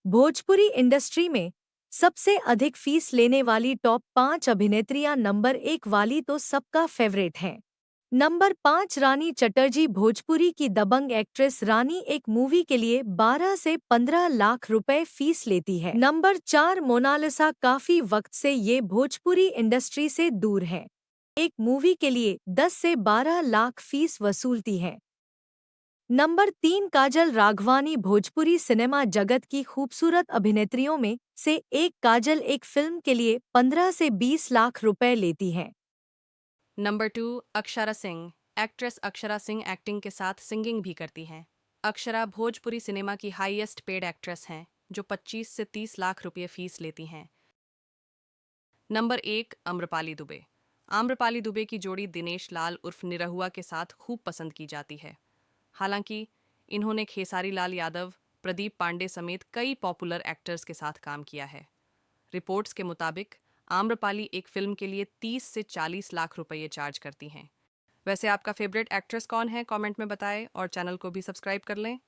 Bhojpuri industry में सबसे अधिक फीस लेने वाली टॉप 5 अभिनेत्रियां नंबर 1 वाली तो सबका फेवरेट हैं। नंबर 5 रानी चटर्जी। भोजपुरी की दबंग एक्ट्रेस रानी एक मूवी के लिए 12 से 15 लाख रुपए फीस लेती है। नंबर 4 मोनालिसा। काफी वक्त से ये भोजपुरी इंडस्ट्री से दूर है, एक मूवी के लिए 10 से 12 लाख फीस वसूलती है। नंबर 3 काजल राघवानी। भोजपुरी सिनेमा जगत की खूबसूरत अभिनेत्रियों में से एक काजल एक फिल्म के लिए 15 से 20 लाख रुपए लेती हैं। Number 2 Akshara Singh. Actress Akshara Singh acting के साथ सिंगिंग भी करती हैं। अक्षरा भोजपुरी सिनेमा की हाईएस्ट पेड एक्ट्रेस हैं, जो 25 से 30 लाख रुपये फीस लेती हैं। नंबर 1 आम्रपाली दुबे। आम्रपाली दुबे की जोड़ी दिनेश लाल उर्फ निरहुआ के साथ खूब पसंद की जाती है। हालांकि इन्होंने खेसारी लाल यादव, प्रदीप पांडे समेत कई पॉपुलर एक्टर्स के साथ काम किया है। रिपोर्ट्स के मुताबिक आम्रपाली एक फिल्म के लिए 30 से 40 लाख रुपये चार्ज करती हैं। वैसे आपका फेवरेट एक्ट्रेस कौन है, कमेंट में बताएं और चैनल को भी सब्सक्राइब कर लें।